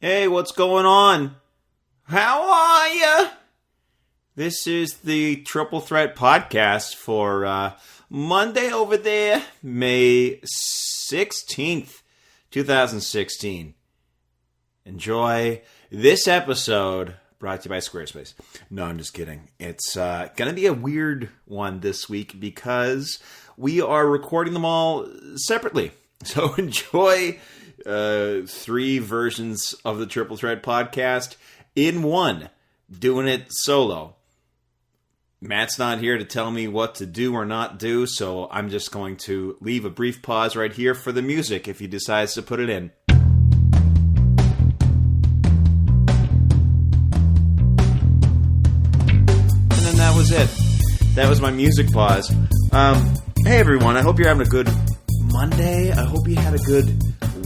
Hey, what's going on? How are ya? This is the Triple Threat Podcast for Monday over there, May 16th, 2016. Enjoy this episode brought to you by Squarespace. No, I'm just kidding. It's going to be a weird one this week because we are recording them all separately. So enjoy 3 versions of the Triple Threat Podcast in one, doing it solo. Matt's not here to tell me what to do or not do, so I'm just going to leave a brief pause right here for the music if he decides to put it in. And then that was it. That was my music pause. Hey everyone, I hope you're having a good Monday. I hope you had a good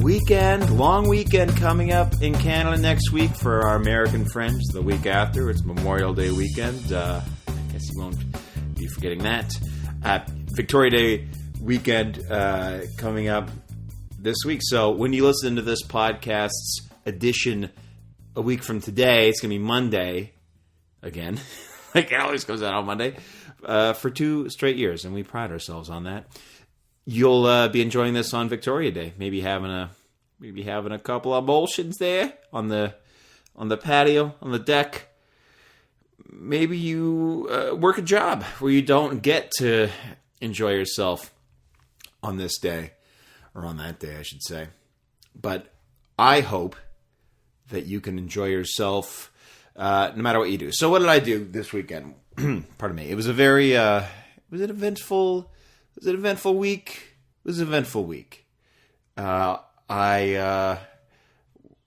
weekend, long weekend coming up in Canada next week for our American friends. The week after, it's Memorial Day weekend. I guess you won't be forgetting that. Victoria Day weekend coming up this week. So when you listen to this podcast's edition a week from today, it's going to be Monday again. Like it always comes out on Monday for 2 straight years, and we pride ourselves on that. You'll be enjoying this on Victoria Day. Maybe having a couple of emulsions there on the patio, on the deck. Maybe you work a job where you don't get to enjoy yourself on this day, or on that day, I should say. But I hope that you can enjoy yourself no matter what you do. So what did I do this weekend? Pardon me. It was a very was it eventful? Was it an eventful week? It was an eventful week. I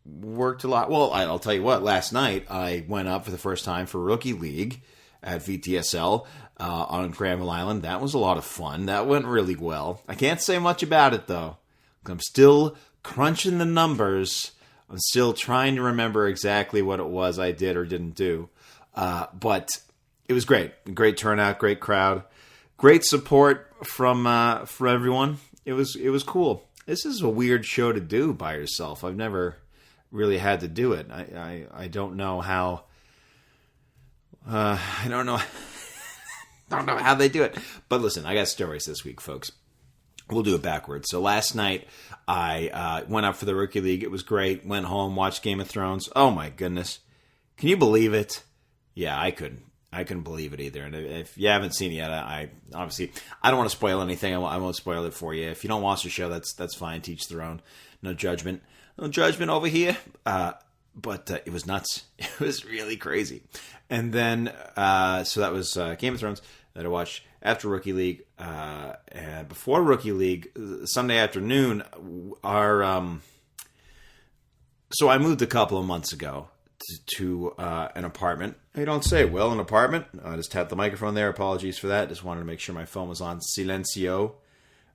worked a lot. Well, I'll tell you what. Last night, I went up for the first time for Rookie League at VTSL on Granville Island. That was a lot of fun. That went really well. I can't say much about it, though. I'm still crunching the numbers. I'm still trying to remember exactly what it was I did or didn't do. But it was great. Great turnout, great crowd. Great support from everyone. It was cool. This is a weird show to do by yourself. I've never really had to do it. I don't know how. I don't know. Don't know how they do it. But listen, I got stories this week, folks. We'll do it backwards. So last night I went up for the Rookie League. It was great. Went home, watched Game of Thrones. Oh my goodness, can you believe it? Yeah, I couldn't believe it either. And if you haven't seen it yet, I don't want to spoil anything. I won't spoil it for you. If you don't watch the show, that's fine. Teach their own. No judgment. No judgment over here. But it was nuts. It was really crazy. And then, so that was Game of Thrones that I watched after Rookie League. And before Rookie League, Sunday afternoon, so I moved a couple of months ago to an apartment. You don't say, well, an apartment. I just tapped the microphone there. Apologies for that. Just wanted to make sure my phone was on silencio.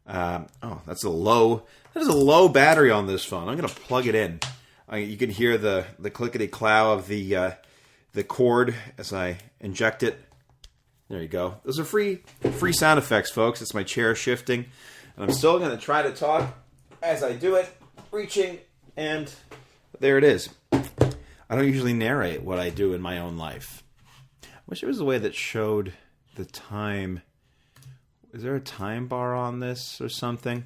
That's a low battery on this phone. I'm going to plug it in. You can hear the clickety-clow of the cord as I inject it. There you go. Those are free sound effects, folks. It's my chair shifting. And I'm still going to try to talk as I do it, reaching, and there it is. I don't usually narrate what I do in my own life. I wish there was a way that showed the time. Is there a time bar on this or something?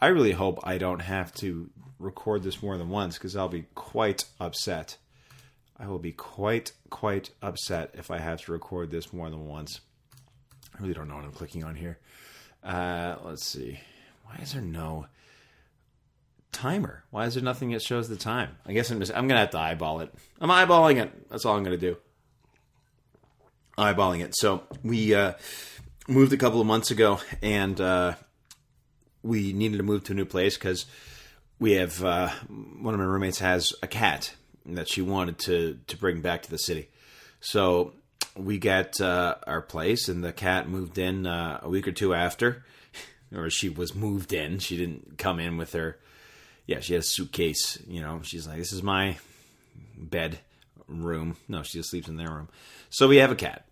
I really hope I don't have to record this more than once because I'll be quite upset. I will be quite upset if I have to record this more than once. I really don't know what I'm clicking on here. Let's see. Why is there no timer? Why is there nothing that shows the time? I guess I'm going to have to eyeball it. I'm eyeballing it. That's all I'm going to do. Eyeballing it. So we moved a couple of months ago, and we needed to move to a new place because we have one of my roommates has a cat that she wanted to bring back to the city. So we got our place, and the cat moved in a week or 2 after, or she was moved in. She didn't come in with her. Yeah, she had a suitcase. She's like, this is my bed room. No, she just sleeps in their room. So we have a cat.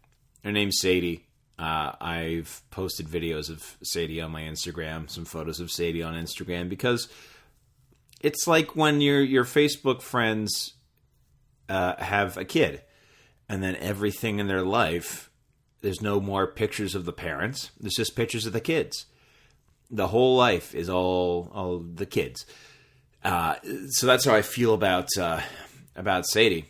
Her name's Sadie. I've posted videos of Sadie on my Instagram, some photos of Sadie on Instagram, because It's like when your Facebook friends have a kid, and then everything in their life, there's no more pictures of the parents. There's just pictures of the kids. The whole life is all the kids. So that's how I feel about Sadie,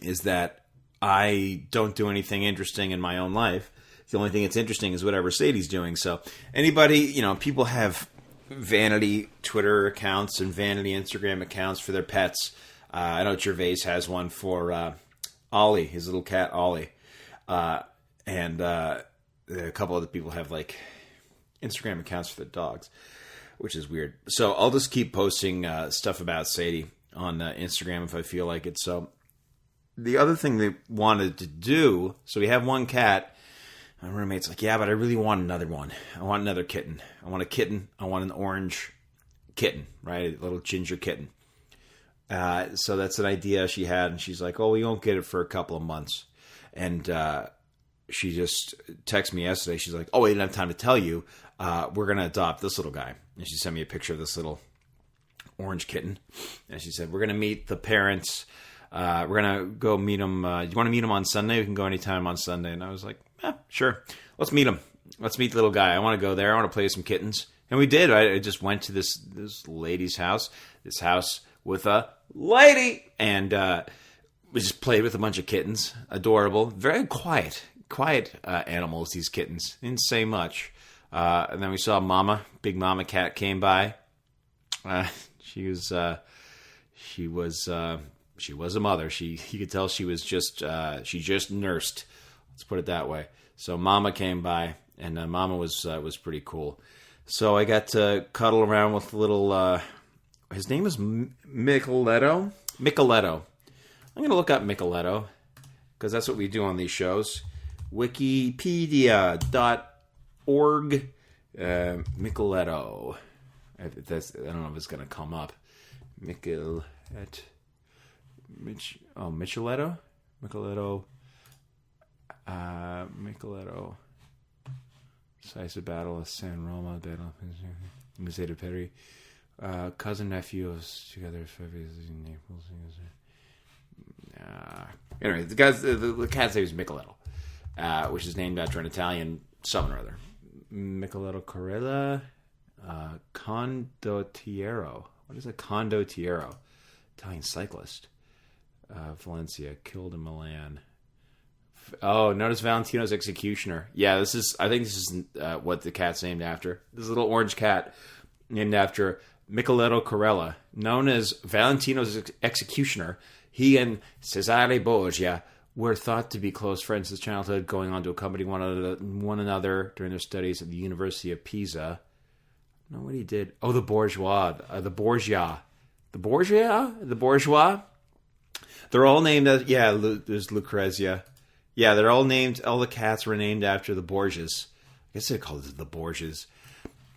is that I don't do anything interesting in my own life. The only thing that's interesting is whatever Sadie's doing. So anybody, people have vanity Twitter accounts and vanity Instagram accounts for their pets. I know Gervais has one for Ollie, his little cat Ollie. And a couple other people have like Instagram accounts for their dogs, which is weird. So I'll just keep posting stuff about Sadie on Instagram if I feel like it. So the other thing they wanted to do, so we have one cat. My roommate's like, yeah, but I really want another one. I want another kitten. I want a kitten. I want an orange kitten, right? A little ginger kitten. So that's an idea she had. And she's like, oh, we won't get it for a couple of months. And she just texted me yesterday. She's like, oh, I didn't have time to tell you. We're going to adopt this little guy. And she sent me a picture of this little orange kitten. And she said, we're going to meet the parents. We're going to go meet them. You want to meet them on Sunday? We can go anytime on Sunday. And I was like, sure. Let's meet him. Let's meet the little guy. I want to go there. I want to play with some kittens. And we did. I just went to this lady's house. This house with a lady. And we just played with a bunch of kittens. Adorable. Very quiet animals, these kittens. Didn't say much. And then we saw Mama. Big Mama cat came by. She was a mother. You could tell she was she just nursed. Let's put it that way. So Mama came by, and Mama was pretty cool. So I got to cuddle around with little. His name is Micheletto. Micheletto. I'm gonna look up Micheletto because that's what we do on these shows. Wikipedia.org. Micheletto. I don't know if it's gonna come up. Micheletto. Micheletto. Micheletto. Decisive Battle of San Roma. Battle of Musée de Paris. Cousin nephews together 5 years in Naples. Anyway, the cat's name is Micheletto, which is named after an Italian something or other. Micheletto Corella. Condottiero. What is a condottiero? Italian cyclist. Valencia, killed in Milan. Oh, notice Valentino's executioner. Yeah, I think this is what the cat's named after. This little orange cat named after Micheletto Corella, known as Valentino's executioner. He and Cesare Borgia were thought to be close friends since childhood, going on to accompany one another during their studies at the University of Pisa. I don't know what he did. Oh, the Borgia. They're all named as, there's Lucrezia. Yeah, they're all named, all the cats were named after the Borgias. I guess they called it the Borgias.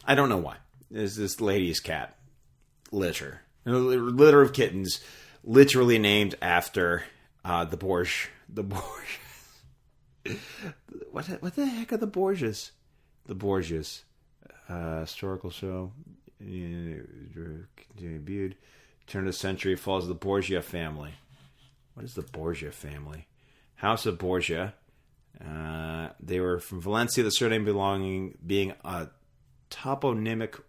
I don't know why. There's this lady's cat. Litter of kittens, literally named after the Borgia. The Borgia. What the heck are the Borgias? The Borgias. Historical show. Debuted. Turn of the century, follows the Borgia family. What is the Borgia family? House of Borgia. They were from Valencia, the surname being a toponymic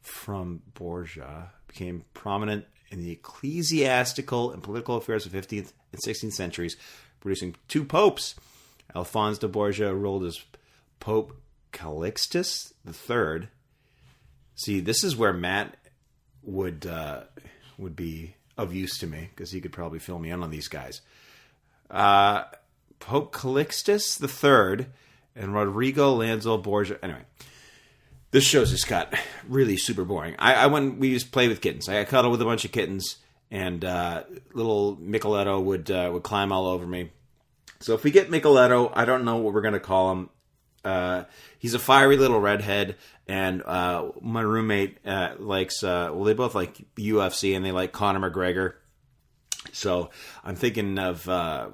from Borgia, became prominent in the ecclesiastical and political affairs of 15th and 16th centuries, producing two popes. Alphonse de Borgia ruled as Pope Calixtus III. See, this is where Matt would be of use to me, because he could probably fill me in on these guys. Pope Calixtus III and Rodrigo Lanzo Borgia. Anyway, this show's just got really super boring. We just play with kittens. I cuddle with a bunch of kittens, and little Micheletto would climb all over me. So if we get Micheletto, I don't know what we're going to call him. He's a fiery little redhead, and my roommate likes, they both like UFC, and they like Conor McGregor. So I'm thinking of,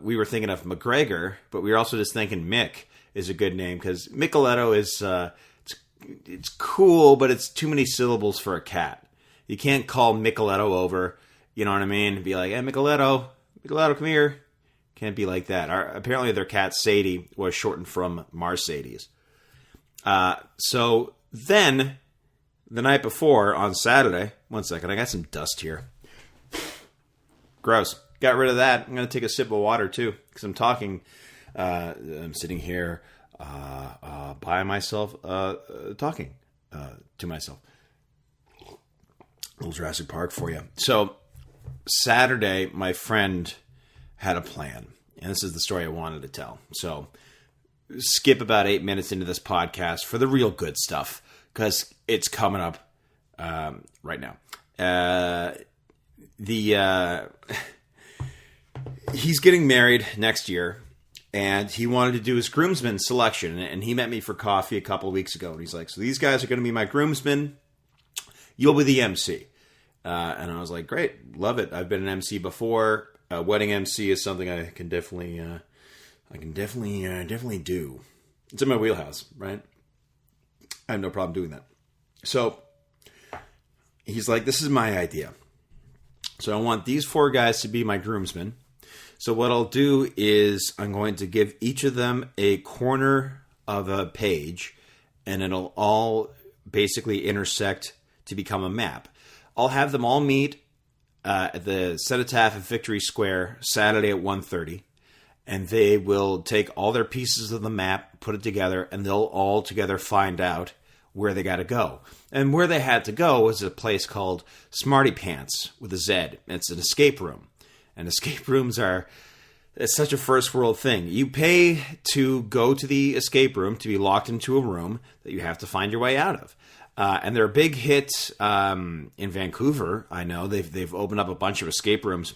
we were thinking of McGregor, but we were also just thinking Mick is a good name, because Micheletto is, it's cool, but it's too many syllables for a cat. You can't call Micheletto over, you know what I mean? Be like, hey, Micheletto, come here. Can't be like that. Apparently their cat Sadie was shortened from Mercedes. So then, the night before, on Saturday, one second, I got some dust here. Gross. Got rid of that. I'm going to take a sip of water, too, because I'm talking. I'm sitting here by myself, talking to myself. A little Jurassic Park for you. So, Saturday, my friend had a plan. And this is the story I wanted to tell. So, skip about 8 minutes into this podcast for the real good stuff, because it's coming up right now. He's getting married next year, and he wanted to do his groomsmen selection. And he met me for coffee a couple of weeks ago, and he's like, so these guys are going to be my groomsmen. You'll be the MC. And I was like, great, love it. I've been an MC before. Wedding MC is something I can definitely do. It's in my wheelhouse, right? I have no problem doing that. So he's like, this is my idea. So I want these 4 guys to be my groomsmen. So what I'll do is I'm going to give each of them a corner of a page, and it'll all basically intersect to become a map. I'll have them all meet at the Cenotaph at Victory Square Saturday at 1:30, and they will take all their pieces of the map, put it together, and they'll all together find out where they got to go. And where they had to go was a place called Smarty Pants with a Z. It's an escape room. And escape rooms it's such a first world thing. You pay to go to the escape room, to be locked into a room that you have to find your way out of. And they're a big hit in Vancouver. I know they've opened up a bunch of escape rooms,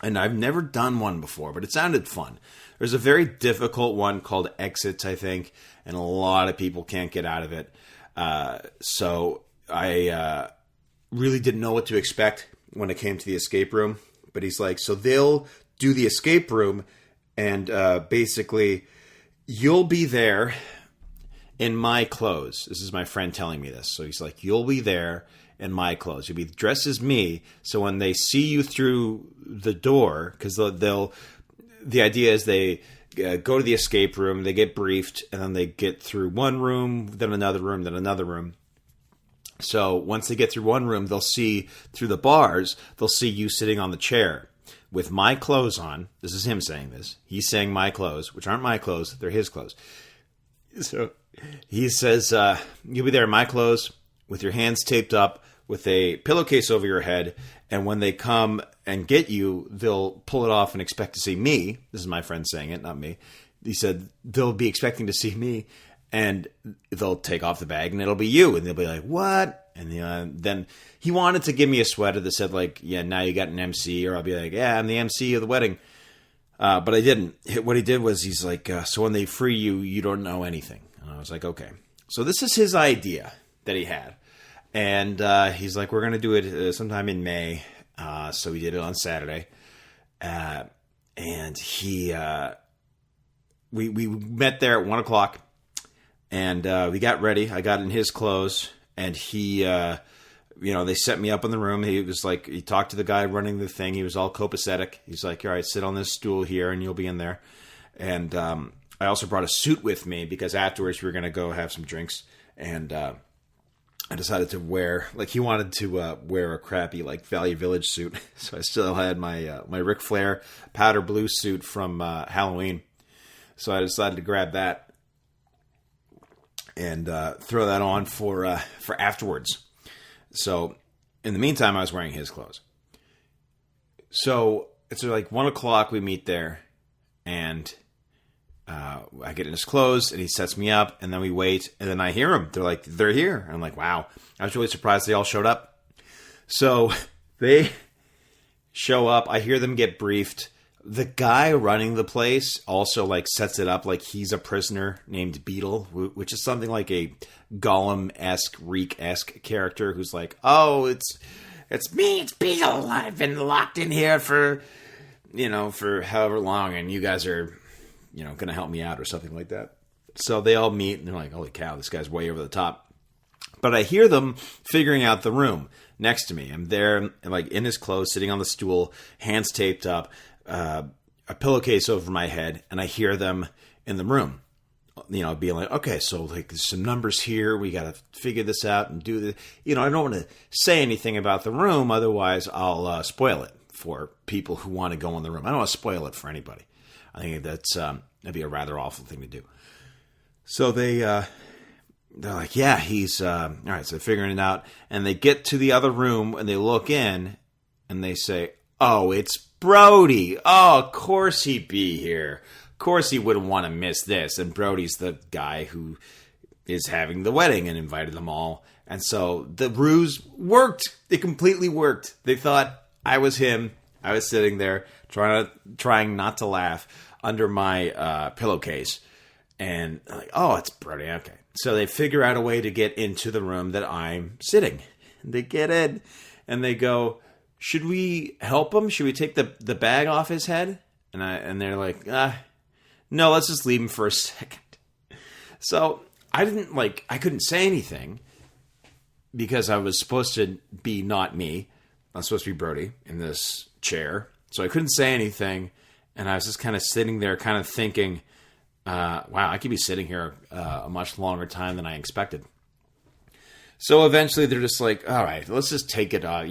and I've never done one before, but it sounded fun. There's a very difficult one called Exits, I think, and a lot of people can't get out of it. So I really didn't know what to expect when it came to the escape room. But he's like, so they'll do the escape room, and basically you'll be there in my clothes. This is my friend telling me this. So he's like, you'll be there in my clothes. You'll be dressed as me. So when they see you through the door, because the idea is they go to the escape room, they get briefed, and then they get through one room, then another room, then another room. So once they get through one room, they'll see through the bars, they'll see you sitting on the chair with my clothes on. This is him saying this. He's saying my clothes, which aren't my clothes. They're his clothes. So he says, you'll be there in my clothes with your hands taped up with a pillowcase over your head. And when they come and get you, they'll pull it off and expect to see me. This is my friend saying it, not me. He said they'll be expecting to see me. And they'll take off the bag, and it'll be you. And they'll be like, what? And then he wanted to give me a sweater that said, like, yeah, now you got an MC. Or I'll be like, yeah, I'm the MC of the wedding. But I didn't. What he did was he's like, so when they free you, you don't know anything. And I was like, okay. So this is his idea that he had. And he's like, we're going to do it sometime in May. So we did it on Saturday. And we met there at 1 o'clock. And we got ready. I got in his clothes, and he, they set me up in the room. He was like, he talked to the guy running the thing. He was all copacetic. He's like, all right, sit on this stool here, and you'll be in there. And I also brought a suit with me because afterwards we were going to go have some drinks. And I decided to wear, like, he wanted to wear a crappy, like, Valley Village suit. So I still had my my Ric Flair powder blue suit from Halloween. So I decided to grab that and throw that on for afterwards. So in the meantime, I was wearing his clothes. So it's like 1 o'clock, we meet there, and I get in his clothes, and he sets me up, and then we wait, and then I hear them. They're like, they're here. And I'm like, wow. I was really surprised they all showed up. So they show up. I hear them get briefed. The guy running the place also, like, sets it up like he's a prisoner named Beetle, which is something like a Gollum-esque, Reek-esque character who's like, oh, it's me, it's Beetle. I've been locked in here for however long, and you guys are, going to help me out or something like that. So they all meet, and they're like, holy cow, this guy's way over the top. But I hear them figuring out the room next to me. I'm there, like in his clothes, sitting on the stool, hands taped up, a pillowcase over my head, and I hear them in the room, being like, okay, so like there's some numbers here. We got to figure this out and do this. I don't want to say anything about the room. Otherwise, I'll spoil it for people who want to go in the room. I don't want to spoil it for anybody. I think that'd be a rather awful thing to do. So they're like, yeah, he's, all right, so they're figuring it out. And they get to the other room and they look in and they say, oh, it's Brody. Oh, of course he'd be here. Of course he wouldn't want to miss this. And Brody's the guy who is having the wedding and invited them all. And so the ruse worked. It completely worked. They thought I was him. I was sitting there trying not to laugh under my pillowcase. And like, oh, it's Brody. Okay. So they figure out a way to get into the room that I'm sitting. They get in and they go, should we help him? Should we take the bag off his head? And they're like, no, let's just leave him for a second. So I couldn't say anything because I was supposed to be not me. I was supposed to be Brody in this chair. So I couldn't say anything. And I was just kind of sitting there kind of thinking, wow, I could be sitting here a much longer time than I expected. So eventually they're just like, all right, let's just take it off,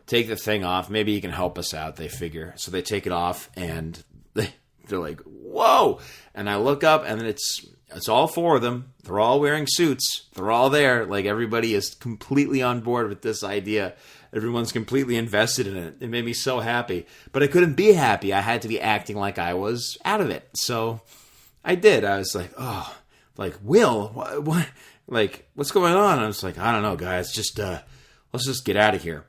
take the thing off. Maybe he can help us out, they figure. So they take it off and they're like, whoa. And I look up and it's all four of them. They're all wearing suits. They're all there. Like everybody is completely on board with this idea. Everyone's completely invested in it. It made me so happy. But I couldn't be happy. I had to be acting like I was out of it. So I did. I was like, oh, like, Will, what, like, what's going on? I was like, I don't know, guys. Just, let's just get out of here.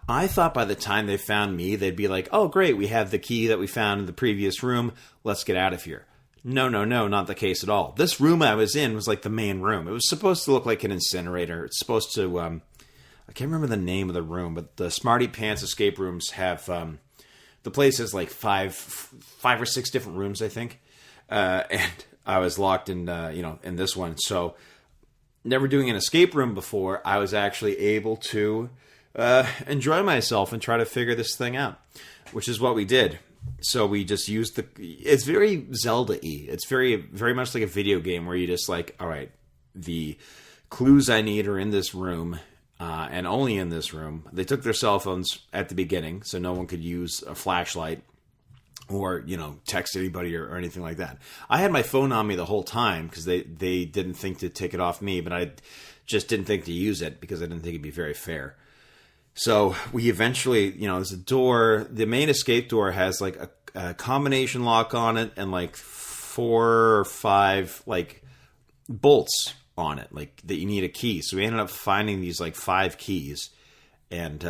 I thought by the time they found me, they'd be like, oh, great. We have the key that we found in the previous room. Let's get out of here. No, not the case at all. This room I was in was like the main room. It was supposed to look like an incinerator. It's supposed to, I can't remember the name of the room, but the Smarty Pants escape rooms have, the place has like five or six different rooms, I think. And I was locked in, in this one. So never doing an escape room before, I was actually able to enjoy myself and try to figure this thing out, which is what we did. So we just used it's very Zelda-y. It's very, very much like a video game where you just like, all right, the clues I need are in this room, and only in this room. They took their cell phones at the beginning, so no one could use a flashlight or, text anybody or anything like that. I had my phone on me the whole time because they didn't think to take it off me, but I just didn't think to use it because I didn't think it'd be very fair. So we eventually, there's a door. The main escape door has like a combination lock on it and like 4 or 5 like bolts on it, like that you need a key. So we ended up finding these like 5 keys, and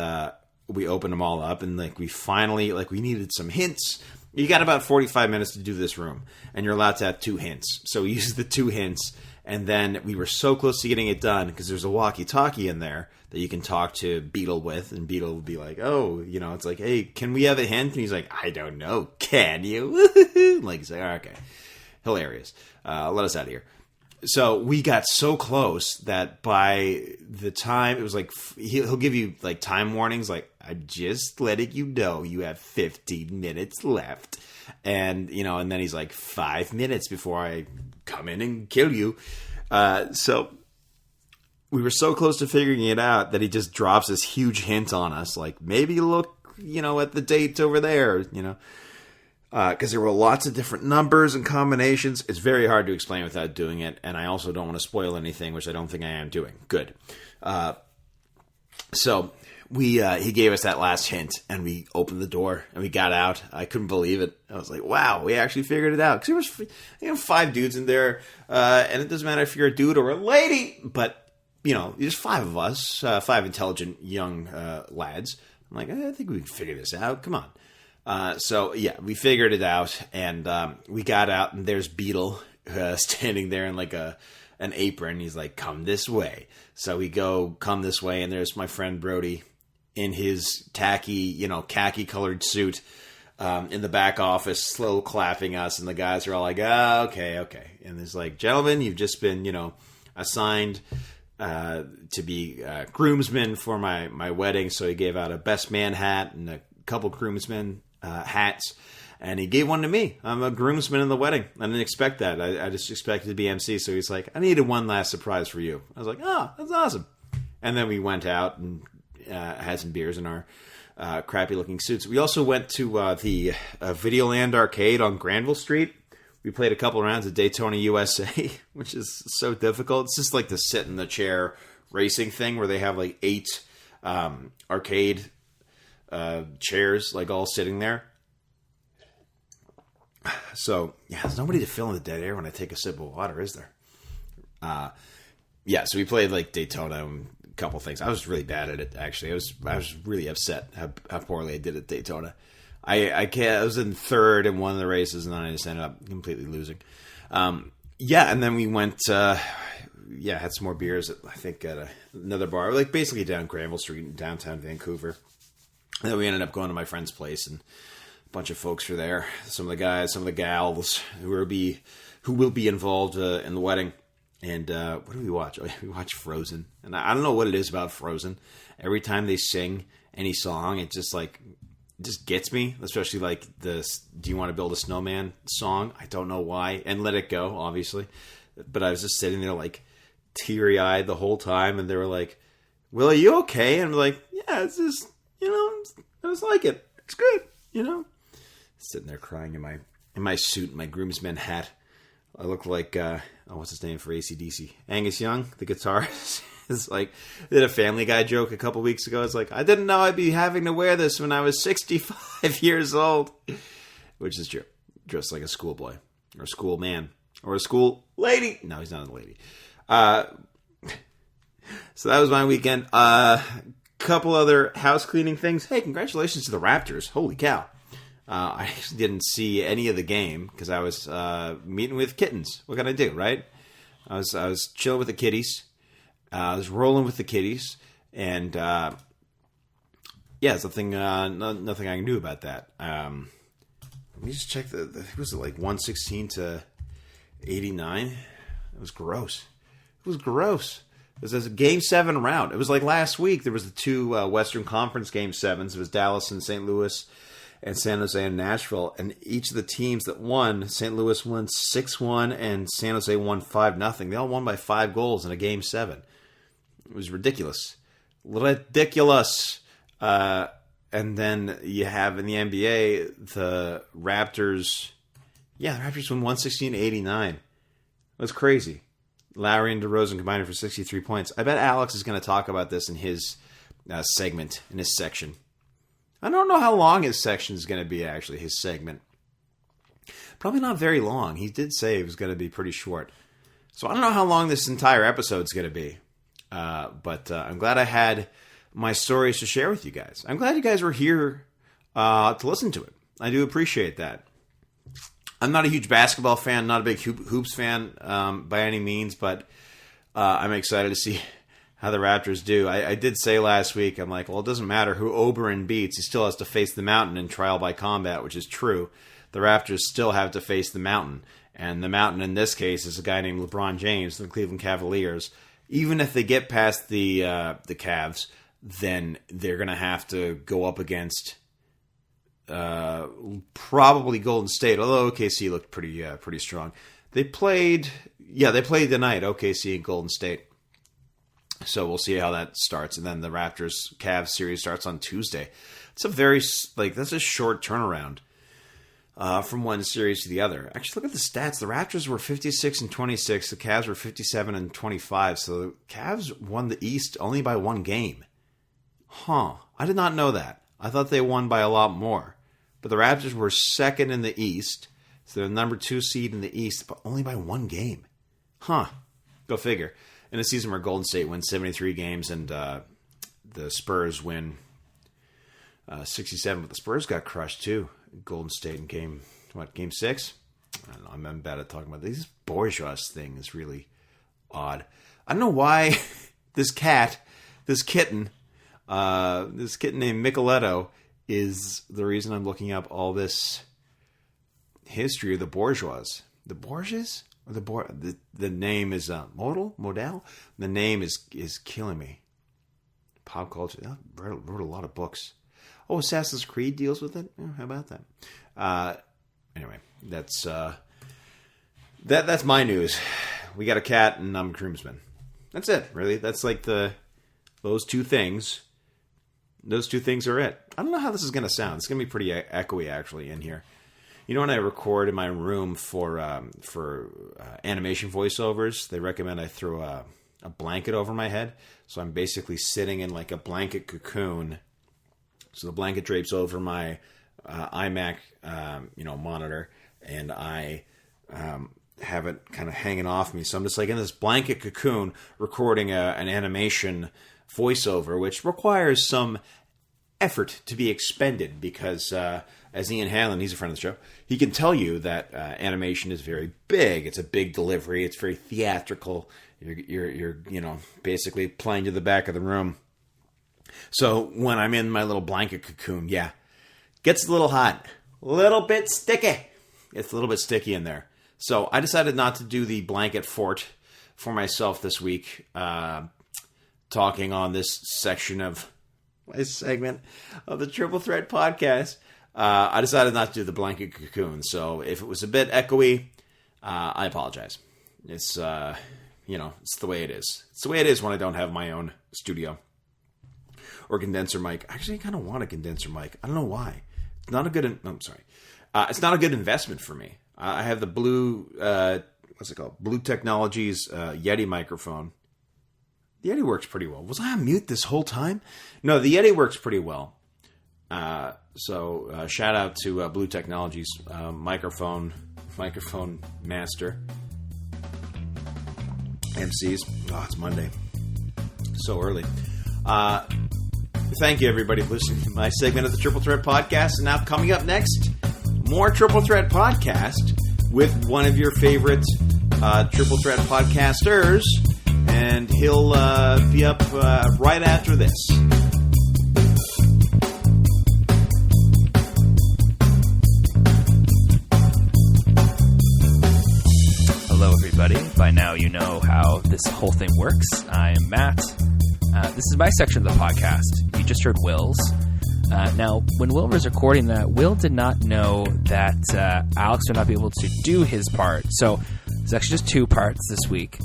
we opened them all up, and like we finally we needed some hints. You got about 45 minutes to do this room, and you're allowed to have 2 hints. So we used the 2 hints, and then we were so close to getting it done because there's a walkie-talkie in there that you can talk to Beetle with, and Beetle will be like, oh, it's like, hey, can we have a hint? And he's like, I don't know, can you? Like, he's like, oh, okay, hilarious. Let us out of here. So we got so close that by the time it was like, he'll give you like time warnings, like, I'm just letting you know you have 15 minutes left. And, and then he's like 5 minutes before I come in and kill you. So we were so close to figuring it out that he just drops this huge hint on us. Like, maybe look, at the date over there, because there were lots of different numbers and combinations. It's very hard to explain without doing it. And I also don't want to spoil anything, which I don't think I am doing. Good. So he gave us that last hint, and we opened the door and we got out. I couldn't believe it. I was like, wow, we actually figured it out. Because there was 5 dudes in there, and it doesn't matter if you're a dude or a lady, but there's 5 of us, 5 intelligent young lads. I'm like, I think we can figure this out. Come on. So yeah, we figured it out, and we got out, and there's Beetle standing there in like an apron. He's like, come this way. So we come this way, and there's my friend Brody in his tacky, khaki colored suit, in the back office, slow clapping us, and the guys are all like, okay. And there's like, gentlemen, you've just been, assigned to be groomsman for my wedding. So he gave out a best man hat and a couple groomsmen hats. And he gave one to me. I'm a groomsman in the wedding. I didn't expect that. I just expected to be MC. So he's like, I needed one last surprise for you. I was like, oh, that's awesome. And then we went out and had some beers in our crappy-looking suits. We also went to the Videoland Arcade on Granville Street. We played a couple rounds of Daytona USA, which is so difficult. It's just like the sit-in-the-chair racing thing where they have like 8 arcade chairs like all sitting there. So, yeah, there's nobody to fill in the dead air when I take a sip of water, is there? So we played like Daytona and a couple things. I was really bad at it, actually. I was really upset how poorly I did at Daytona. I was in third in one of the races, and then I just ended up completely losing. And then we went, had some more beers, I think, at another bar, like basically down Granville Street in downtown Vancouver. And then we ended up going to my friend's place, and bunch of folks were there. Some of the guys, some of the gals who will be involved in the wedding. And what do we watch? Oh, we watch Frozen. And I don't know what it is about Frozen. Every time they sing any song, it just gets me. Especially like this "Do You Want to Build a Snowman" song. I don't know why. And "Let It Go," obviously. But I was just sitting there like teary-eyed the whole time. And they were like, "Will, are you okay?" And I'm like, "Yeah, it's just, I just like it. It's good, Sitting there crying in my suit, my groomsman hat. I look like, what's his name for AC/DC? Angus Young, the guitarist. It's like, did a Family Guy joke a couple weeks ago. It's like, I didn't know I'd be having to wear this when I was 65 years old. Which is true. Dressed like a schoolboy, or a school man, or a school lady. No, he's not a lady. So that was my weekend. Couple other house cleaning things. Hey, congratulations to the Raptors. Holy cow. I didn't see any of the game because I was meeting with kittens. What can I do, right? I was chilling with the kitties. I was rolling with the kitties, and it's nothing I can do about that. Let me just check was it like 116 to 89? It was gross. It was a Game 7 round. It was like last week. There was the 2 Western Conference Game 7s. It was Dallas and St. Louis and San Jose and Nashville. And each of the teams that won, St. Louis won 6-1 and San Jose won 5-0. They all won by 5 goals in a Game 7. It was ridiculous. And then you have in the NBA, the Raptors. Yeah, the Raptors won 116-89. It was crazy. Lowry and DeRozan combined for 63 points. I bet Alex is going to talk about this in his segment, in his section. I don't know how long his section is going to be, actually, his segment. Probably not very long. He did say it was going to be pretty short. So I don't know how long this entire episode is going to be. But I'm glad I had my stories to share with you guys. I'm glad you guys were here to listen to it. I do appreciate that. I'm not a huge basketball fan, not a big hoops fan by any means, but I'm excited to see how the Raptors do. I did say last week, I'm like, well, it doesn't matter who Oberon beats. He still has to face the Mountain in trial by combat, which is true. The Raptors still have to face the Mountain. And the Mountain in this case is a guy named LeBron James, the Cleveland Cavaliers. Even if they get past the Cavs, then they're going to have to go up against probably Golden State, although OKC looked pretty strong. They played tonight, OKC and Golden State. So we'll see how that starts. And then the Raptors-Cavs series starts on Tuesday. It's that's a short turnaround from one series to the other. Actually, look at the stats. The Raptors were 56-26. The Cavs were 57-25. So the Cavs won the East only by 1 game. Huh. I did not know that. I thought they won by a lot more. But the Raptors were second in the East. So they're the number 2 seed in the East, but only by 1 game. Huh. Go figure. In a season where Golden State wins 73 games and the Spurs win 67, but the Spurs got crushed too. Golden State in game 6? I don't know. I'm bad at talking about this. This bourgeois thing is really odd. I don't know why this kitten named Micheletto is the reason I'm looking up all this history of the bourgeois. The Borgias? The name is Modal. The name is killing me. Pop culture. I wrote a lot of books. Oh, Assassin's Creed deals with it. Oh, how about that? Anyway, that's my news. We got a cat, and I'm a groomsman. That's it, really. That's like those two things. Those two things are it. I don't know how this is going to sound. It's going to be pretty echoey, actually, in here. You know, when I record in my room for animation voiceovers, they recommend I throw a blanket over my head. So I'm basically sitting in like a blanket cocoon. So the blanket drapes over my iMac, monitor, and I have it kind of hanging off me. So I'm just like in this blanket cocoon recording an animation voiceover, which requires some effort to be expended because, as Ian Hanlon, he's a friend of the show, he can tell you that animation is very big. It's a big delivery. It's very theatrical. You're basically playing to the back of the room. So when I'm in my little blanket cocoon, gets a little hot, a little bit sticky. It's a little bit sticky in there. So I decided not to do the blanket fort for myself this week, talking on this section of my segment of the Triple Threat podcast. I decided not to do the blanket cocoon. So if it was a bit echoey, I apologize. It's, it's the way it is. It's the way it is when I don't have my own studio or condenser mic. Actually, I kind of want a condenser mic. I don't know why. It's not a good. It's not a good investment for me. I have the Blue. What's it called? Blue Technologies Yeti microphone. The Yeti works pretty well. Was I on mute this whole time? No, the Yeti works pretty well. So shout out to Blue Technologies microphone master. MCs. Oh, it's Monday. So early. Thank you, everybody, for listening to my segment of the Triple Threat Podcast. And now coming up next, more Triple Threat Podcast with one of your favorite Triple Threat podcasters. And he'll be up right after this. Hello, everybody. By now, you know how this whole thing works. I'm Matt. This is my section of the podcast. You just heard Will's. Now, when Will was recording that, Will did not know that Alex would not be able to do his part. So it's actually just 2 parts this week.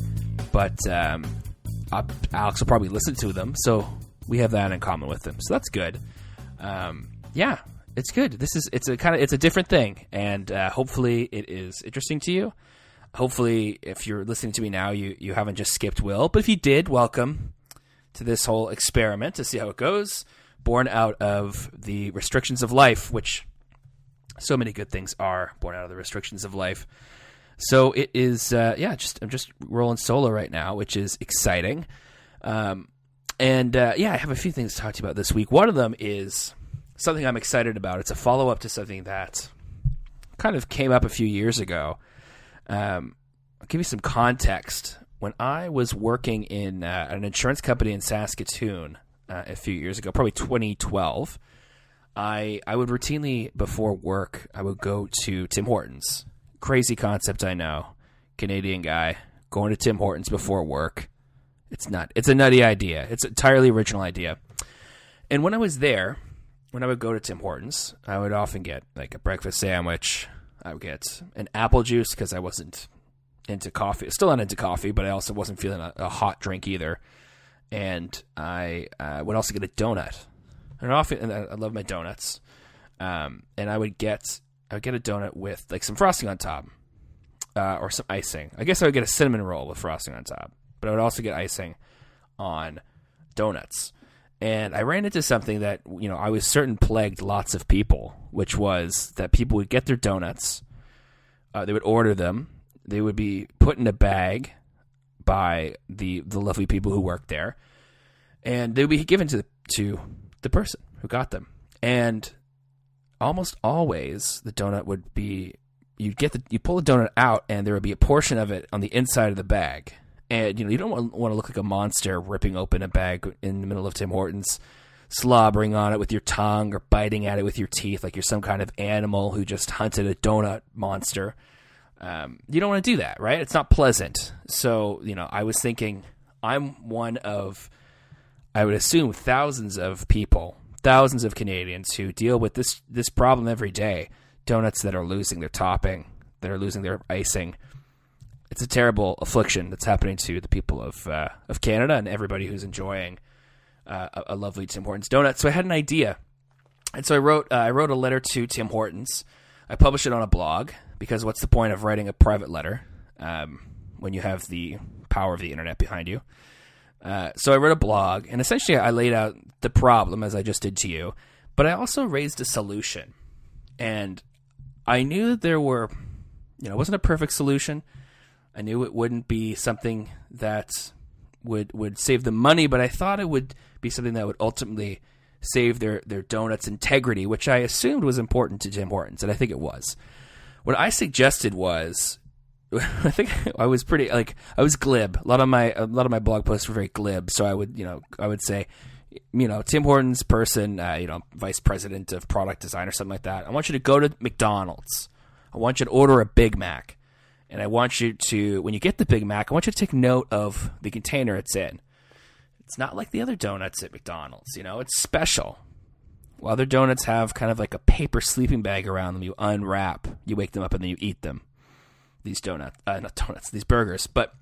But Alex will probably listen to them. So we have that in common with him. So that's good. It's good. It's a different thing. And hopefully it is interesting to you. Hopefully, if you're listening to me now, you haven't just skipped Will. But if you did, welcome to this whole experiment to see how it goes. Born out of the restrictions of life, which so many good things are born out of the restrictions of life. So it is, I'm just rolling solo right now, which is exciting. I have a few things to talk to you about this week. One of them is something I'm excited about. It's a follow-up to something that kind of came up a few years ago. I'll give you some context. When I was working in an insurance company in Saskatoon a few years ago, probably 2012, I would routinely, before work, I would go to Tim Hortons. Crazy concept, I know. Canadian guy going to Tim Hortons before work. It's a nutty idea. It's an entirely original idea. And when I was there, when I would go to Tim Hortons, I would often get like a breakfast sandwich. I would get an apple juice because I wasn't into coffee. Still not into coffee, but I also wasn't feeling a hot drink either. And I would also get a donut. And I love my donuts. And I would get a donut with like some frosting on top, or some icing. I guess I would get a cinnamon roll with frosting on top, but I would also get icing on donuts. And I ran into something that, I was certain plagued lots of people, which was that people would get their donuts, they would order them, they would be put in a bag by the lovely people who worked there, and they would be given to the person who got them. And almost always the donut would be, you pull the donut out and there would be a portion of it on the inside of the bag. And, you don't want to look like a monster ripping open a bag in the middle of Tim Hortons, slobbering on it with your tongue or biting at it with your teeth like you're some kind of animal who just hunted a donut monster. You don't want to do that, right? It's not pleasant. So, I was thinking I'm one of, I would assume, thousands of people, thousands of Canadians who deal with this problem every day. Donuts that are losing their topping, that are losing their icing. It's a terrible affliction that's happening to the people of Canada and everybody who's enjoying a lovely Tim Hortons donut. So I had an idea, and so I wrote a letter to Tim Hortons. I published it on a blog because what's the point of writing a private letter when you have the power of the internet behind you? So I wrote a blog, and essentially I laid out the problem as I just did to you, but I also raised a solution. And I knew that there were, it wasn't a perfect solution. I knew it wouldn't be something that would save them money, but I thought it would be something that would ultimately save their donut's integrity, which I assumed was important to Tim Hortons, and I think it was. What I suggested was, I think I was pretty, I was glib. A lot of my blog posts were very glib, so I would say, Tim Hortons person, vice president of product design or something like that. I want you to go to McDonald's. I want you to order a Big Mac. And I want you to, when you get the Big Mac, I want you to take note of the container it's in. It's not like the other donuts at McDonald's, it's special. While other donuts have kind of like a paper sleeping bag around them, you unwrap, you wake them up, and then you eat them. These these burgers. But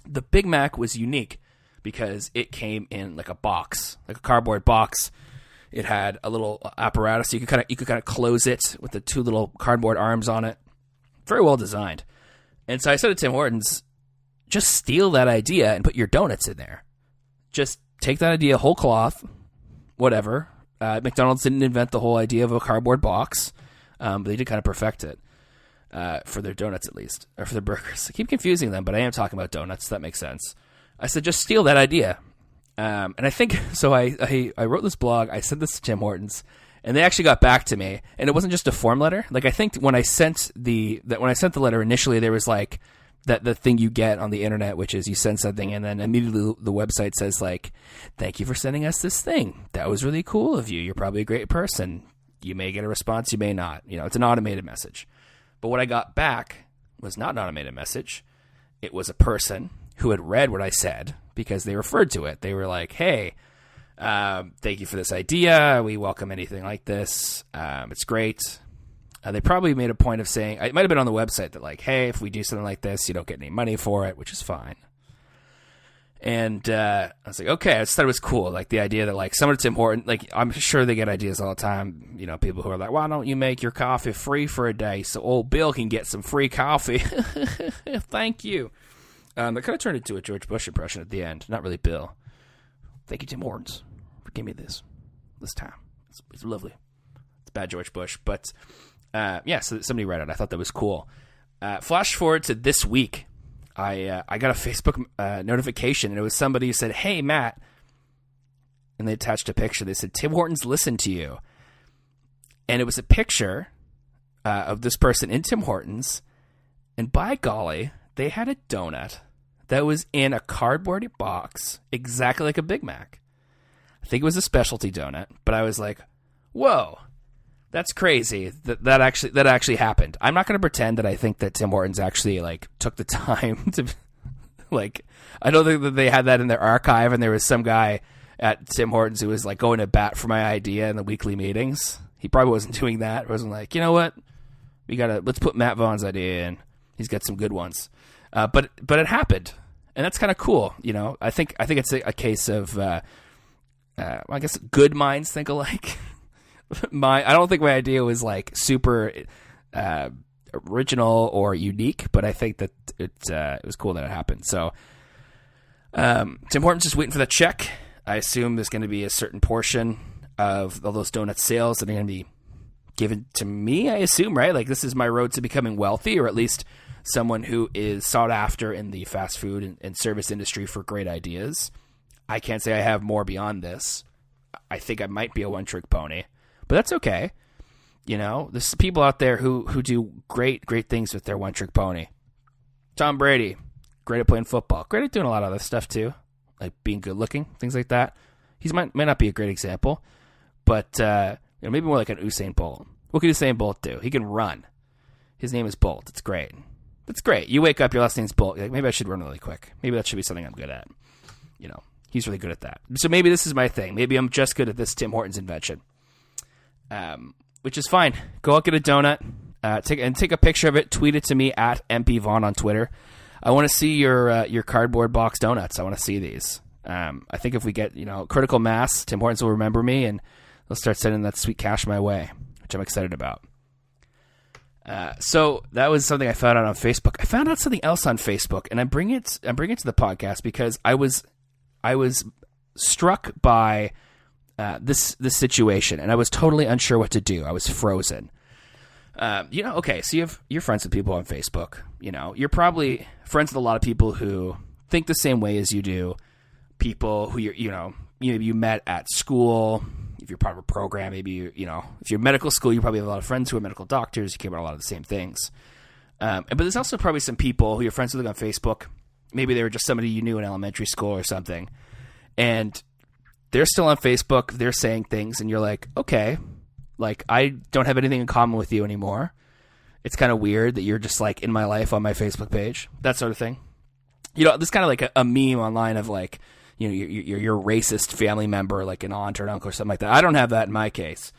the Big Mac was unique because it came in like a box, like a cardboard box. It had a little apparatus, so you could kind of close it with the two little cardboard arms on it. Very well designed. And so I said to Tim Hortons, just steal that idea and put your donuts in there. Just take that idea whole cloth, whatever. McDonald's didn't invent the whole idea of a cardboard box, but they did kind of perfect it for their donuts at least, or for their burgers. I keep confusing them, but I am talking about donuts. So that makes sense. I said, just steal that idea. And I think, so I wrote this blog, I sent this to Tim Hortons, and they actually got back to me, and it wasn't just a form letter. Like, I think when I sent the letter initially, there was like the thing you get on the internet, which is you send something, and then immediately the website says like, "Thank you for sending us this thing. That was really cool of you. You're probably a great person. You may get a response, you may not. It's an automated message." But what I got back was not an automated message. It was a person who had read what I said because they referred to it. They were like, "Hey, thank you for this idea. We welcome anything like this. It's great." They probably made a point of saying, it might have been on the website that like, "Hey, if we do something like this, you don't get any money for it," which is fine. And I was like, okay, I just thought it was cool. Like the idea that like someone at Tim Hortons, like I'm sure they get ideas all the time. People who are like, "Why don't you make your coffee free for a day so old Bill can get some free coffee?" Thank you. That kind of turned into a George Bush impression at the end. Not really Bill. "Thank you, Tim Hortons, for giving me this time. It's lovely." It's bad George Bush, but so somebody read it. I thought that was cool. Flash forward to this week. I got a Facebook notification, and it was somebody who said, "Hey, Matt," and they attached a picture. They said, "Tim Hortons listened to you," and it was a picture of this person in Tim Hortons, and by golly, they had a donut that was in a cardboard box, exactly like a Big Mac. I think it was a specialty donut, but I was like, "Whoa, that's crazy that actually happened." I'm not going to pretend that I think that Tim Hortons actually like took the time to like. I don't think that they had that in their archive, and there was some guy at Tim Hortons who was like going to bat for my idea in the weekly meetings. He probably wasn't doing that. It wasn't like, what, let's put Matt Vaughn's idea in. He's got some good ones. But it happened, and that's kind of cool. I think it's a case of I guess good minds think alike. I don't think my idea was like super original or unique, but I think that it was cool that it happened. So Tim Hortons just waiting for the check. I assume there's going to be a certain portion of all those donut sales that are going to be given to me, I assume, right? Like this is my road to becoming wealthy, or at least someone who is sought after in the fast food and service industry for great ideas. I can't say I have more beyond this. I think I might be a one-trick pony, but that's okay. There's people out there who do great things with their one-trick pony. Tom Brady, great at playing football, great at doing a lot of other stuff too, like being good-looking, things like that. He might not be a great example, but maybe more like an Usain Bolt. What can Usain Bolt do? He can run. His name is Bolt. It's great. That's great. You wake up, your last name's Bolt. You're like, maybe I should run really quick. Maybe that should be something I'm good at. He's really good at that. So maybe this is my thing. Maybe I'm just good at this Tim Hortons invention, which is fine. Go out, get a donut, take a picture of it, tweet it to me at mpvaughn on Twitter. I want to see your cardboard box donuts. I want to see these. I think if we get critical mass, Tim Hortons will remember me and they'll start sending that sweet cash my way, which I'm excited about. So that was something I found out on Facebook. I found out something else on Facebook, and I bring it to the podcast because I was struck by this situation, and I was totally unsure what to do. I was frozen. Okay, so you're friends with people on Facebook. You're probably friends with a lot of people who think the same way as you do. People who you met at school. If you're part of a program, maybe if you're medical school, you probably have a lot of friends who are medical doctors. You care about a lot of the same things. But there's also probably some people who you're friends with on Facebook. Maybe they were just somebody you knew in elementary school or something, and they're still on Facebook. They're saying things, and you're like, okay, like I don't have anything in common with you anymore. It's kind of weird that you're just like in my life on my Facebook page, that sort of thing. This kind of like a meme online of like, your racist family member, like an aunt or an uncle or something like that. I don't have that in my case.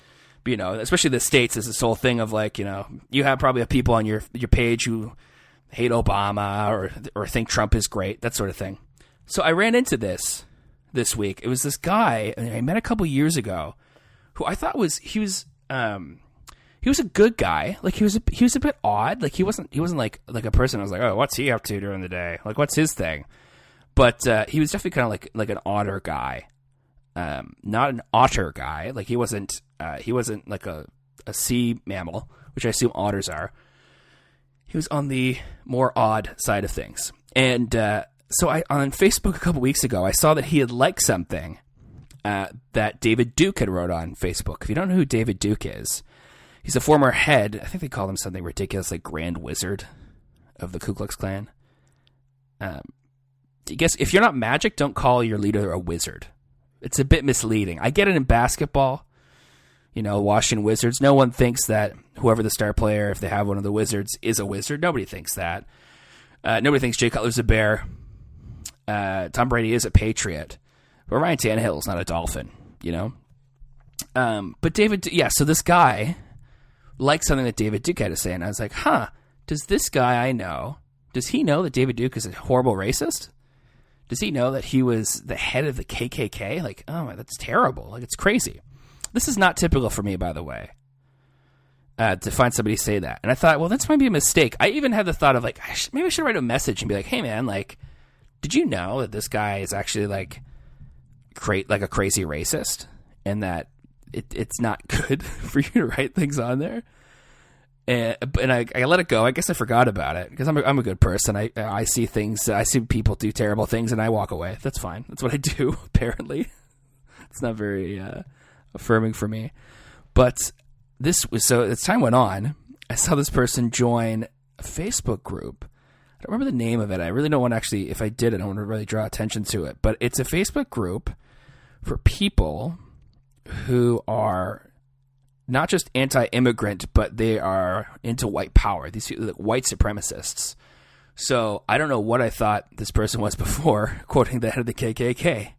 But, especially the States, is this whole thing of like, you have probably people on your page who hate Obama or think Trump is great, that sort of thing. So I ran into this week. It was this guy I met a couple years ago who I thought he was a good guy. Like he was a bit odd. Like he wasn't like a person I was like, oh, what's he up to during the day? Like what's his thing? But he was definitely kind of like an otter guy, not an otter guy. Like he wasn't like a sea mammal, which I assume otters are. He was on the more odd side of things. And so on Facebook a couple weeks ago, I saw that he had liked something that David Duke had wrote on Facebook. If you don't know who David Duke is, he's a former head. I think they called him something ridiculous like Grand Wizard of the Ku Klux Klan. I guess if you're not Magic, don't call your leader a wizard. It's a bit misleading. I get it in basketball. Washington Wizards. No one thinks that whoever the star player, if they have one of the Wizards, is a wizard. Nobody thinks that. Nobody thinks Jay Cutler's a Bear. Tom Brady is a Patriot. But Ryan Tannehill's not a Dolphin, But so this guy liked something that David Duke had to say, and I was like, does this guy I know, does he know that David Duke is a horrible racist? Does he know that he was the head of the KKK? Like, oh, that's terrible. Like, it's crazy. This is not typical for me, by the way, to find somebody say that. And I thought, well, that's might be a mistake. I even had the thought of, like, maybe I should write a message and be like, hey, man, like, did you know that this guy is actually, like a crazy racist? And that it's not good for you to write things on there? And I let it go. I guess I forgot about it because I'm a good person. I see things. I see people do terrible things, and I walk away. That's fine. That's what I do. Apparently, it's not very affirming for me. But as time went on, I saw this person join a Facebook group. I don't remember the name of it. I really don't want to actually. If I did, I don't want to really draw attention to it. But it's a Facebook group for people who are not just anti-immigrant, but they are into white power. These people, like white supremacists. So I don't know what I thought this person was before, quoting the head of the KKK.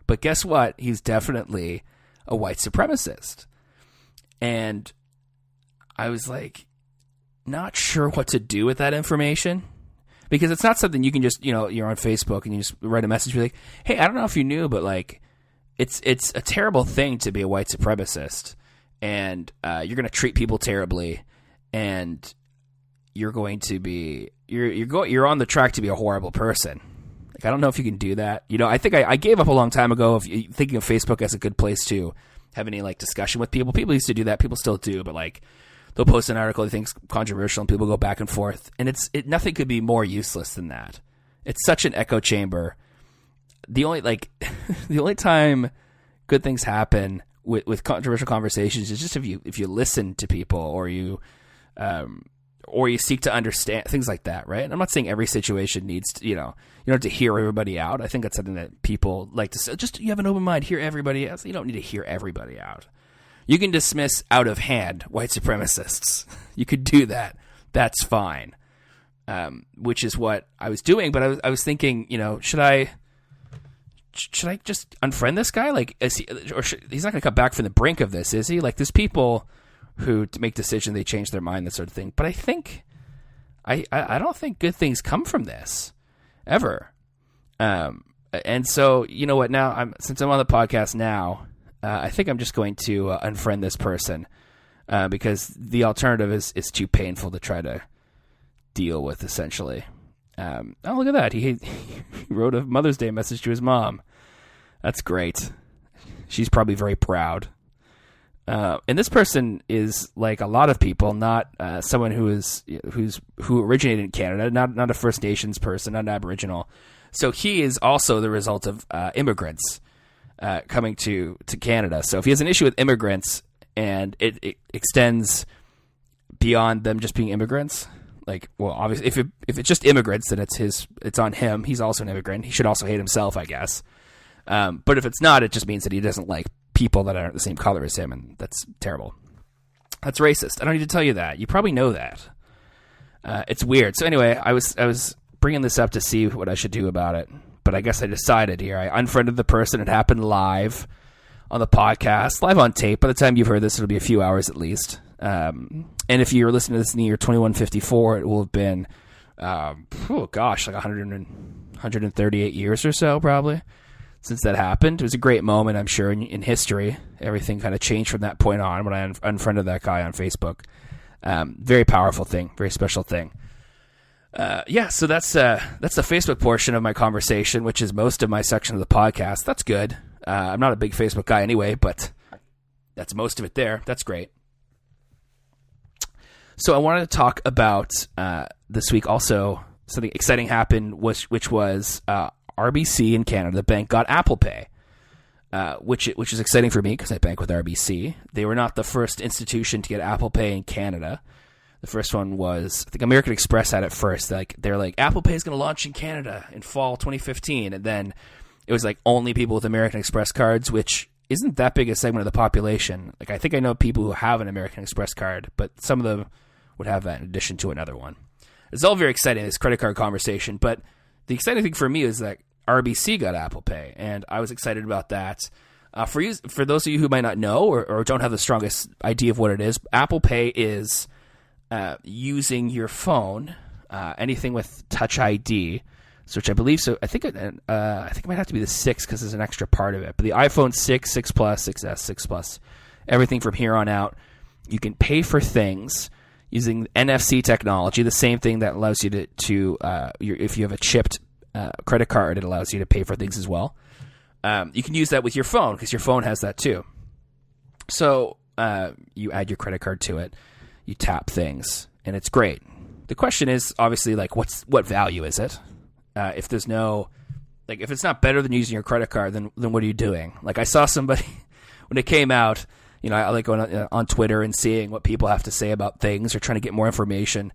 But guess what? He's definitely a white supremacist. And I was like, not sure what to do with that information. Because it's not something you can just, you're on Facebook and you just write a message, be like, hey, I don't know if you knew, but like, it's a terrible thing to be a white supremacist. And you're going to treat people terribly, and you're going to be you're on the track to be a horrible person. Like I don't know if you can do that. I think I gave up a long time ago of thinking of Facebook as a good place to have any like discussion with people. People used to do that. People still do, but like they'll post an article they think's controversial, and people go back and forth, and nothing could be more useless than that. It's such an echo chamber. The only time good things happen with controversial conversations is just if you listen to people or you seek to understand things like that, right? And I'm not saying every situation needs to, you don't have to hear everybody out. I think that's something that people like to say. Just you have an open mind, hear everybody else. You don't need to hear everybody out. You can dismiss out of hand white supremacists. You could do that, that's fine. Which is what I was doing, but I was thinking, should I just unfriend this guy? Like, he's not going to come back from the brink of this, is he? Like, there's people who make decisions, they change their mind, that sort of thing. But I think, I don't think good things come from this, ever. And so, you know what, now, since I'm on the podcast now, I think I'm just going to unfriend this person, because the alternative is too painful to try to deal with, essentially. Oh, look at that. He wrote a Mother's Day message to his mom. That's great. She's probably very proud. And this person is, like a lot of people, not someone who originated in Canada, not a First Nations person, not an Aboriginal. So he is also the result of immigrants coming to Canada. So if he has an issue with immigrants and it extends beyond them just being immigrants, like, well, obviously, if it's just immigrants, then it's on him. He's also an immigrant. He should also hate himself, I guess. But if it's not, it just means that he doesn't like people that aren't the same color as him, and that's terrible. That's racist. I don't need to tell you that. You probably know that. It's weird. So anyway, I was bringing this up to see what I should do about it, but I guess I decided here. I unfriended the person. It happened live on the podcast, live on tape. By the time you've heard this, it'll be a few hours at least. And if you're listening to this in the year 2154, it will have been, like 138 years or so, probably, since that happened. It was a great moment, I'm sure, in history. Everything kind of changed from that point on when I unfriended that guy on Facebook. Very powerful thing, very special thing. So that's the Facebook portion of my conversation, which is most of my section of the podcast. That's good. I'm not a big Facebook guy anyway, but that's most of it there. That's great. So I wanted to talk about this week also something exciting happened, which was RBC in Canada, the bank, got Apple Pay, which is exciting for me because I bank with RBC. They were not the first institution to get Apple Pay in Canada. The first one was, I think American Express had it first. They're like, Apple Pay is going to launch in Canada in fall 2015, and then it was like only people with American Express cards, which isn't that big a segment of the population. Like, I think I know people who have an American Express card, but some of them would have that in addition to another one. It's all very exciting, this credit card conversation, but the exciting thing for me is that RBC got Apple Pay, and I was excited about that. For those of you who might not know or don't have the strongest idea of what it is, Apple Pay is using your phone, anything with Touch ID, which I believe, so I think it might have to be the 6 because there's an extra part of it, but the iPhone 6, 6 Plus, 6S, 6 Plus, everything from here on out, you can pay for things using NFC technology, the same thing that allows you to if you have a chipped credit card, it allows you to pay for things as well. You can use that with your phone because your phone has that too. So you add your credit card to it, you tap things, and it's great. The question is obviously like, what value is it? If there's no, like, if it's not better than using your credit card, then what are you doing? Like, I saw somebody when it came out. I like going on Twitter and seeing what people have to say about things or trying to get more information.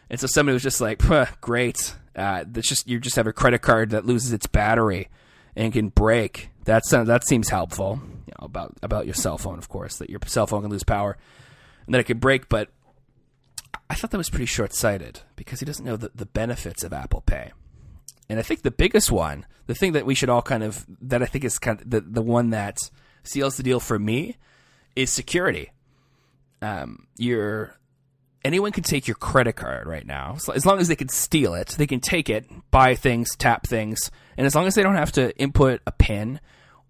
And so somebody was just like, great. You just have a credit card that loses its battery and can break. That seems helpful. About your cell phone, of course, that your cell phone can lose power and that it can break. But I thought that was pretty short-sighted because he doesn't know the benefits of Apple Pay. And I think the biggest one, the thing that we should all that I think is kind of the one that seals the deal for me, is security. Anyone can take your credit card right now. So as long as they can steal it, they can take it, buy things, tap things, and as long as they don't have to input a PIN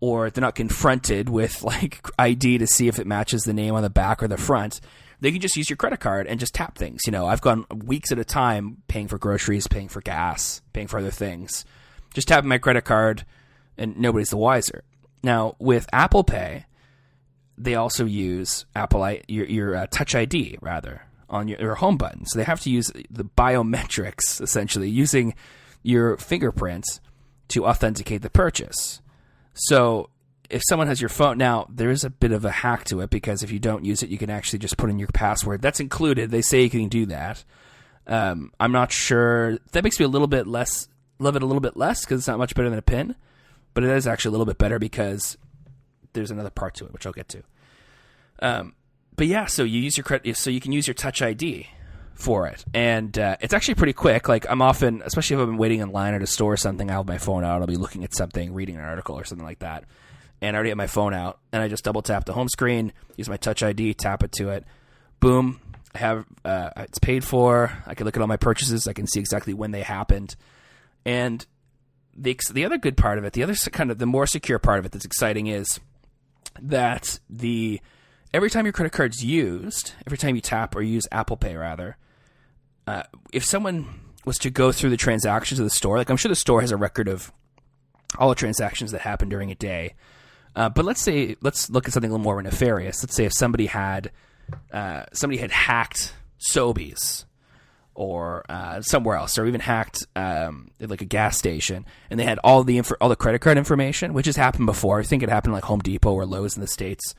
or they're not confronted with like ID to see if it matches the name on the back or the front, they can just use your credit card and just tap things. I've gone weeks at a time paying for groceries, paying for gas, paying for other things, just tapping my credit card, and nobody's the wiser. Now, with Apple Pay, they also use your Touch ID, rather, on your home button. So they have to use the biometrics, essentially, using your fingerprints to authenticate the purchase. So if someone has your phone, now there is a bit of a hack to it because if you don't use it, you can actually just put in your password. That's included. They say you can do that. I'm not sure. That makes me love it a little bit less because it's not much better than a PIN, but it is actually a little bit better because there's another part to it, which I'll get to. But yeah, so you use your credit, so you can use your Touch ID for it. And it's actually pretty quick. Like, I'm often, especially if I've been waiting in line at a store or something, I'll have my phone out. I'll be looking at something, reading an article or something like that. And I already have my phone out. And I just double tap the home screen, use my Touch ID, tap it to it. Boom. I have it's paid for. I can look at all my purchases. I can see exactly when they happened. And the other good part of it, the other kind of the more secure part of it that's exciting is that every time your credit card's used, every time you tap or use Apple Pay rather, if someone was to go through the transactions of the store, like I'm sure the store has a record of all the transactions that happen during a day. But let's look at something a little more nefarious. Let's say if somebody had hacked Sobeys or somewhere else, or even hacked like a gas station, and they had all the credit card information, which has happened before. I think it happened like Home Depot or Lowe's in the States.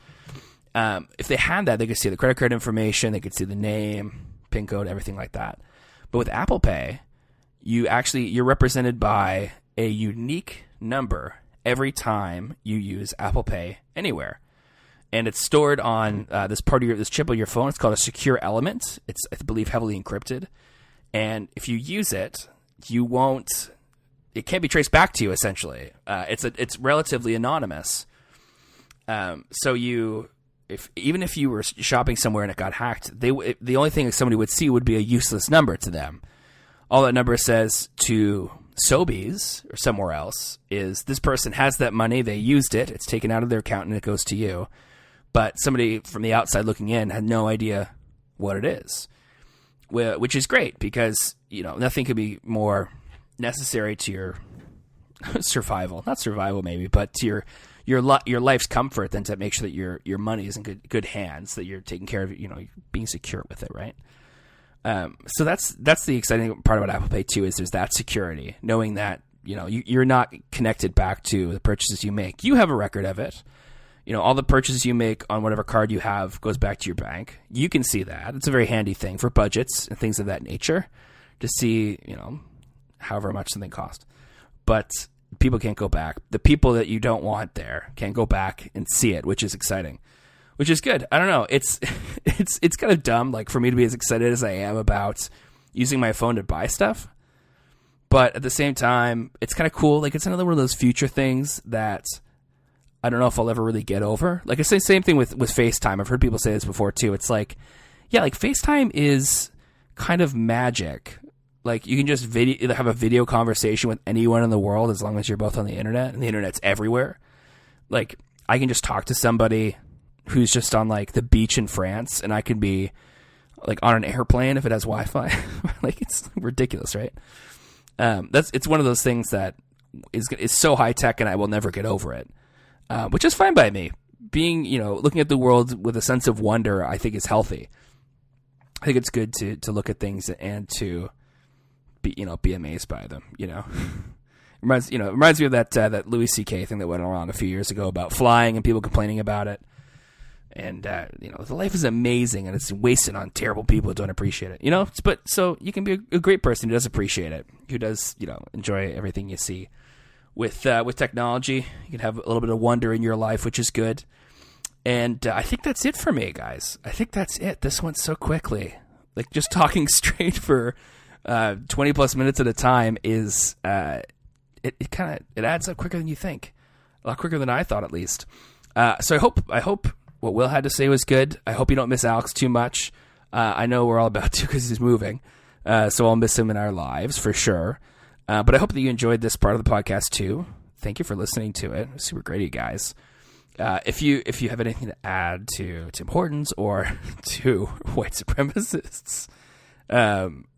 If they had that, they could see the credit card information, they could see the name, PIN code, everything like that. But with Apple Pay, you're represented by a unique number every time you use Apple Pay anywhere. And it's stored on this chip on your phone. It's called a secure element. It's, I believe, heavily encrypted. And if you use it, it can't be traced back to you, essentially. It's relatively anonymous. So even if you were shopping somewhere and it got hacked, the only thing somebody would see would be a useless number to them. All that number says to Sobeys or somewhere else is this person has that money, they used it, it's taken out of their account and it goes to you. But somebody from the outside looking in had no idea what it is, which is great because, nothing could be more necessary to your survival, not survival maybe, but to your life's comfort than to make sure that your money is in good hands, that you're taking care of, being secure with it, right? So that's the exciting part about Apple Pay too, is there's that security, knowing that, you're not connected back to the purchases you make. You have a record of it. All the purchases you make on whatever card you have goes back to your bank. You can see that. It's a very handy thing for budgets and things of that nature to see, however much something costs. But people can't go back. The people that you don't want there can't go back and see it, which is exciting, which is good. I don't know. It's kind of dumb, like, for me to be as excited as I am about using my phone to buy stuff. But at the same time, it's kind of cool. Like, it's another one of those future things that I don't know if I'll ever really get over. Like, it's the same thing with FaceTime. I've heard people say this before too. It's like, yeah, like FaceTime is kind of magic. Like, you can just have a video conversation with anyone in the world as long as you're both on the internet, and the internet's everywhere. Like, I can just talk to somebody who's just on like the beach in France, and I could be like on an airplane if it has Wi-Fi. Like, it's ridiculous, right? It's one of those things that is so high tech, and I will never get over it. Which is fine by me. Being, looking at the world with a sense of wonder, I think is healthy. I think it's good to look at things and to be amazed by them. Reminds me of that Louis C.K. thing that went around a few years ago about flying and people complaining about it. And the life is amazing and it's wasted on terrible people who don't appreciate it. But so you can be a great person who does appreciate it, who does enjoy everything you see. With technology, you can have a little bit of wonder in your life, which is good. And I think that's it for me, guys. I think that's it. This went so quickly. Like, just talking straight for 20 plus minutes at a time is it adds up quicker than you think, a lot quicker than I thought, at least. So I hope what Will had to say was good. I hope you don't miss Alex too much. I know we're all about to because he's moving, so I'll miss him in our lives for sure. But I hope that you enjoyed this part of the podcast too. Thank you for listening to it. It was super great, you guys. If you have anything to add to Tim Hortons or to white supremacists,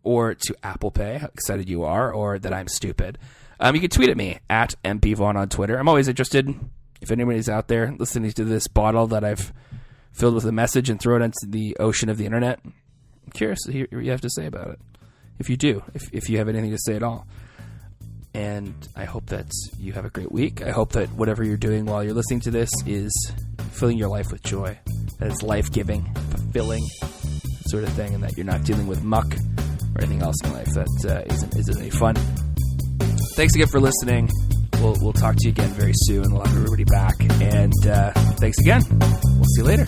or to Apple Pay, how excited you are, or that I'm stupid, you can tweet at me at mpvaughn on Twitter. I'm always interested if anybody's out there listening to this bottle that I've filled with a message and throw it into the ocean of the internet. I'm curious to hear what you have to say about it. If you do, if you have anything to say at all. And I hope that you have a great week. I hope that whatever you're doing while you're listening to this is filling your life with joy. That is life-giving, fulfilling, sort of thing, and that you're not dealing with muck or anything else in life that isn't any fun. Thanks again for listening. We'll talk to you again very soon. We'll have everybody back. And thanks again. We'll see you later.